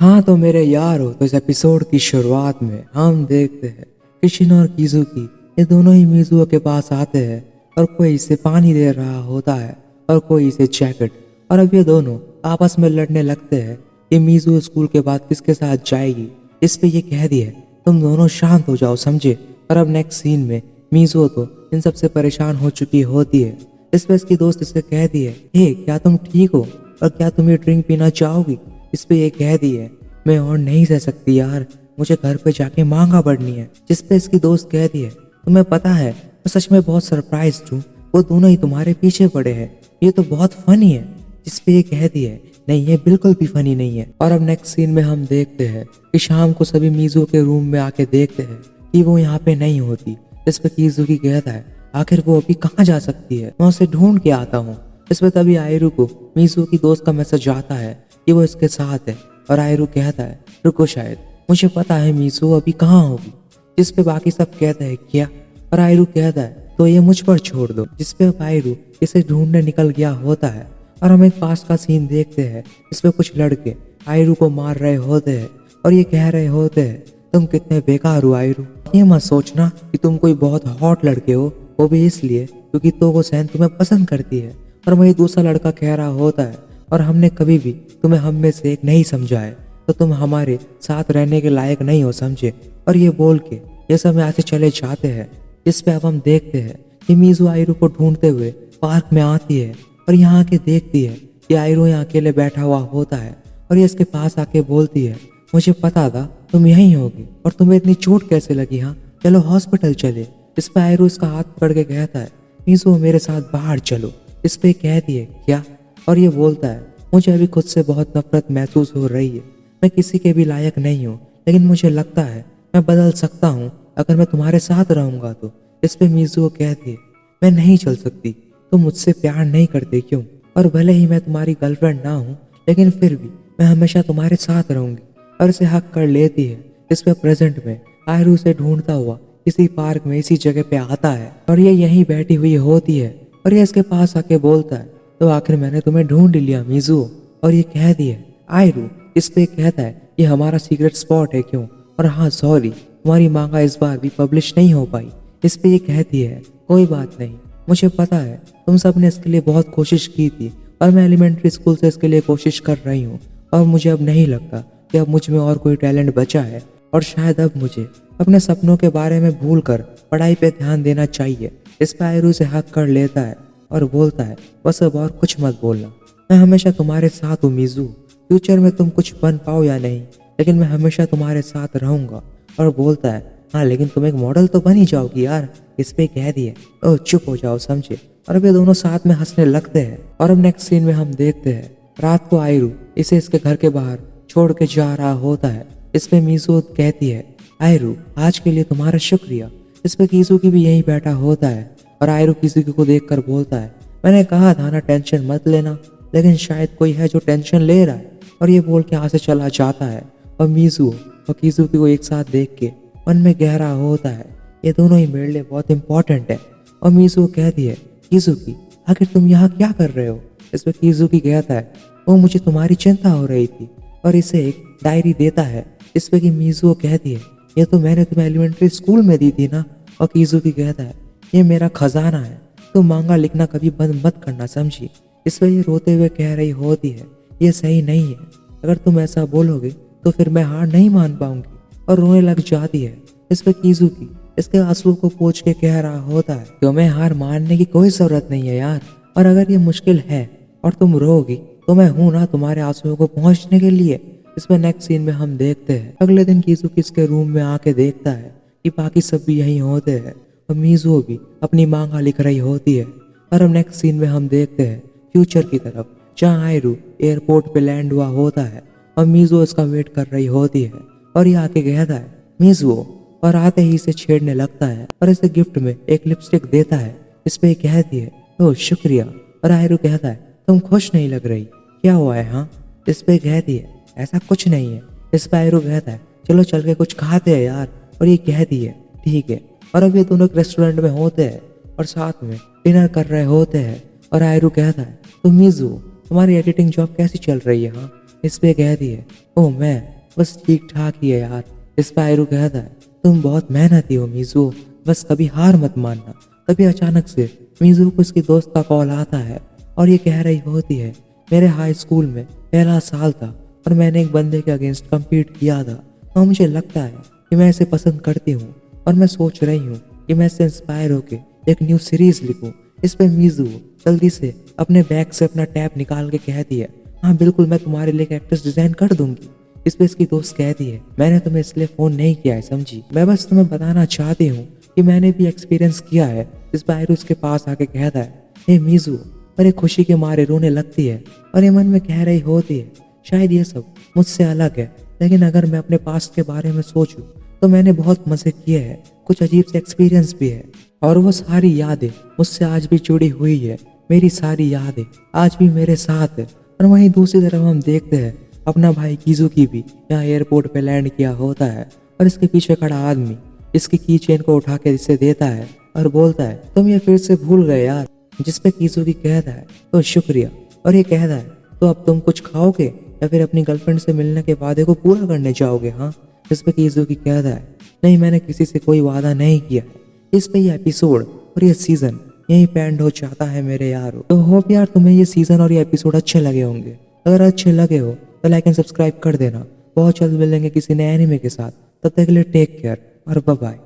हाँ तो मेरे यार हो तो इस एपिसोड की शुरुआत में हम देखते हैं किशिन और किजुकी ये दोनों ही मिजुओ के पास आते हैं और कोई इसे पानी दे रहा होता है और कोई इसे जैकेट। और अब ये दोनों आपस में लड़ने लगते हैं कि मिजुओ स्कूल के बाद किसके साथ जाएगी। इस पे ये कह दिए तुम दोनों शांत हो जाओ समझे। और अब नेक्स्ट सीन में मिजुओ तो इन सबसे परेशान हो चुकी होती है। इस पे इसकी दोस्त इसे कह दिए हे क्या तुम ठीक हो और क्या तुम ये ड्रिंक पीना चाहोगी। इस पे ये कह दिए मैं और नहीं रह सकती यार, मुझे घर पे जाके मांगा बढ़नी है। जिस पे इसकी दोस्त कह दिए तुम्हें पता है मैं सच में बहुत सरप्राइज हूँ, वो दोनों ही तुम्हारे पीछे पड़े हैं, ये तो बहुत फनी है। जिस पे ये कह दिए नहीं ये बिल्कुल भी फनी नहीं है। और अब नेक्स्ट सीन में हम देखते हैं कि शाम को सभी मिजुओ के रूम में आके देखते हैं कि वो यहाँ पे नहीं होती। इस पे किजुकी कहता है आखिर वो अभी कहाँ जा सकती है, मैं उसे ढूंढ के आता हूँ। इस पे तभी आयरू को मिजुओ की दोस्त का मैसेज आता है कि वो इसके साथ है और आयरू कहता है रुको शायद मुझे पता है मिजुओ अभी कहाँ होगी। जिस पे बाकी सब कहते हैं क्या, और आयरू कहता है तो ये मुझ पर छोड़ दो। जिस पे आयरू इसे ढूंढने निकल गया होता है। और हम एक पास का सीन देखते हैं इसमें कुछ लड़के आयरू को मार रहे होते हैं और ये कह रहे होते हैं तुम कितने बेकार हो आयरू, ये मत सोचना कि तुम कोई बहुत हॉट लड़के हो, वो भी इसलिए क्योंकि तोगो सैन तुम्हें पसंद करती है। और वही दूसरा लड़का कह रहा होता है और हमने कभी भी तुम्हें हम में से एक नहीं समझा है, तो तुम हमारे साथ रहने के लायक नहीं हो समझे। और ये बोल के ये सब यहाँ से चले जाते हैं। जिस पे अब हम देखते हैं कि मिजुओ आयरू को ढूंढते हुए पार्क में आती है और यहाँ आके देखती है कि आयरू यहाँ अकेले बैठा हुआ होता है। और ये इसके पास आके बोलती है मुझे पता था तुम यहीं होगी और तुम्हें इतनी चोट कैसे लगी, हाँ चलो हॉस्पिटल चले। इस पे आयरू इसका हाथ पकड़ के कहता है मिजुओ मेरे साथ बाहर चलो। इस पे कहती है क्या, और ये बोलता है मुझे अभी खुद से बहुत नफरत महसूस हो रही है, मैं किसी के भी लायक नहीं हूँ, लेकिन मुझे लगता है मैं बदल सकता हूँ अगर मैं तुम्हारे साथ रहूंगा तो। इस पे मिजुओ कहती है मैं नहीं चल सकती, तुम मुझसे प्यार नहीं करते क्यों, और भले ही मैं तुम्हारी गर्लफ्रेंड ना हूँ लेकिन फिर भी मैं हमेशा तुम्हारे साथ रहूंगी। और इसे हक कर लेती है। इस पे प्रेजेंट में आयरू से ढूंढता हुआ किसी पार्क में इसी जगह पे आता है और ये यहीं बैठी हुई होती है। और ये इसके पास आके बोलता है तो आखिर मैंने तुम्हें ढूंढ लिया मिजुओ। और ये कह दिए आयरू। इस पे कहता है ये हमारा सीक्रेट स्पॉट है क्यों, और हाँ सॉरी तुम्हारी मांगा इस बार भी पब्लिश नहीं हो पाई। इस पे ये कहती है कोई बात नहीं, मुझे पता है तुम सब ने इसके लिए बहुत कोशिश की थी और मैं एलिमेंट्री स्कूल से इसके लिए कोशिश कर रही हूँ और मुझे अब नहीं लगता कि अब मुझ में और कोई टैलेंट बचा है और शायद अब मुझे अपने सपनों के बारे में भूलकर पढ़ाई पे ध्यान देना चाहिए। इस पे आयरू से हक कर लेता है और बोलता है बस अब और कुछ मत बोलना, मैं हमेशा तुम्हारे साथ हूँ मिजू, फ्यूचर में तुम कुछ बन पाओ या नहीं लेकिन मैं हमेशा तुम्हारे साथ रहूंगा। और बोलता है हाँ लेकिन तुम एक मॉडल तो बन ही जाओगी यार। इस पे कह दिए ओ चुप हो जाओ समझे। और अब ये दोनों साथ में हंसने लगते हैं। और अब नेक्स्ट सीन में हम देखते हैं रात को आयरू इसे इसके घर के बाहर छोड़ के जा रहा होता है। इस पे मिजुओ कहती है आयरू आज के लिए तुम्हारा शुक्रिया। इस पे किजुकी भी यहीं बैठा होता है और आयरू किजुकी को देखकर बोलता है मैंने कहा था ना टेंशन मत लेना, लेकिन शायद कोई है जो टेंशन ले रहा है। और ये बोल के यहाँ से चला जाता है। और मिजुओ और किजुकी को एक साथ देख के मन में गहरा होता है ये दोनों ही मेरे लिए बहुत इंपॉर्टेंट है। और मिजुओ कहती है किजुकी आखिर तुम यहाँ क्या कर रहे हो। इस पे किजुकी कहता है वो मुझे तुम्हारी चिंता हो रही थी, और इसे एक डायरी देता है। इस पे कि मिजुओ कहती है ये तो मैंने तुम्हें एलिमेंट्री स्कूल में दी थी ना। और किजुकी कहता है ये मेरा खजाना है, तुम मांगा लिखना कभी बंद मत करना समझी। इस पे ये रोते हुए कह रही होती है ये सही नहीं है, अगर तुम ऐसा बोलोगे तो फिर मैं हार नहीं मान पाऊंगी, और रोने लग जाती है। इस पे किजुकी इसके आंसुओं को पोंछ के कह रहा होता है तुम्हें हार मानने की कोई जरूरत नहीं है यार, और अगर ये मुश्किल है और तुम रोगी तो मैं हूं ना तुम्हारे आंसुओं को पहुंचने के लिए। इसमें नेक्स्ट सीन में हम देखते हैं अगले दिन किजुकी इसके रूम में आके देखता है कि बाकी सब भी यहीं होते हैं और मिजुओ भी अपनी मांगा लिख रही होती है। और अब नेक्स्ट सीन में हम देखते हैं फ्यूचर की तरफ जहाँ आयरू एयरपोर्ट पे लैंड हुआ होता है और मिजुओ इसका वेट कर रही होती है। और ये आके कहता है मिजुओ, और आते ही इसे छेड़ने लगता है और इसे गिफ्ट में एक लिपस्टिक देता है। इस पे कहती है ओह शुक्रिया। और आयरू कहता है तुम खुश नहीं लग रही, क्या हुआ है हाँ। इस पे कहती है ऐसा कुछ नहीं है। इस पे आयरू कहता है चलो चल के कुछ खाते हैं यार। और ये कहती है ठीक है। और अब ये दोनों एक रेस्टोरेंट में होते हैं और साथ में डिनर कर रहे होते हैं। और आयरू कहता है तो मिजुओ तुम्हारी एडिटिंग जॉब कैसी चल रही है हाँ। इस पे कहती है, ओ मैं बस ठीक ठाक ही है यार। इस पे आयरू कहता है, तुम बहुत मेहनती हो मीजू, बस कभी हार मत मानना। तभी अचानक से मीजू को उसकी दोस्त का कॉल आता है और ये कह रही होती है, मेरे हाई स्कूल में पहला साल था और मैंने एक बंदे के अगेंस्ट कम्पीट किया था और मुझे लगता है कि मैं इसे पसंद करती हूँ और मैं सोच रही हूँ कि मैं इससे इंस्पायर होकर एक न्यू सीरीज लिखूँ। इस पे मीजू जल्दी से अपने बैग से अपना टैब निकाल के कहती है, हाँ बिल्कुल मैं तुम्हारे लिए एक एक्ट्रेस डिजाइन कर दूंगी। इस पे इसकी दोस्त कहती है, मैंने तुम्हें इसलिए फोन नहीं किया है समझी, मैं बस तुम्हें बताना चाहती हूँ कि मैंने भी एक्सपीरियंस किया है। इस पे आयरू उसके पास आके कहता है, हे मीजू, और ये खुशी के मारे रोने लगती है और ये मन में कह रही होती है, शायद ये सब मुझसे अलग है, लेकिन अगर मैं अपने पास्ट के बारे में सोचूं तो मैंने बहुत मजे किए हैं, कुछ अजीब से एक्सपीरियंस भी है और वो सारी यादें मुझसे आज भी जुड़ी हुई है। मेरी सारी यादें आज भी मेरे साथ है। और वहीं दूसरी तरफ हम देखते हैं अपना भाई कीजुकी भी यहाँ एयरपोर्ट पे लैंड किया होता है और इसके पीछे खड़ा आदमी इसकी की चेन को उठा के इसे देता है और बोलता है, तुम ये फिर से भूल गए यार। जिस पे कीजुकी कहता है, तो शुक्रिया। और ये कहता है, तो अब तुम कुछ खाओगे या फिर अपनी गर्लफ्रेंड से मिलने के वादे को पूरा करने जाओगे? हाँ। जिस पे कीजुकी कहता है, नहीं मैंने किसी से कोई वादा नहीं किया है। इस पे ये एपिसोड और ये सीजन यहीं पे एंड हो जाता है मेरे यारो। तो होप यार तुम्हें ये सीजन और ये एपिसोड अच्छे लगे होंगे। अगर अच्छे लगे हो तो लाइक एंड सब्सक्राइब कर देना। बहुत जल्द मिलेंगे किसी नए एनिमे के साथ, तब तक के लिए टेक केयर और बाय बाय।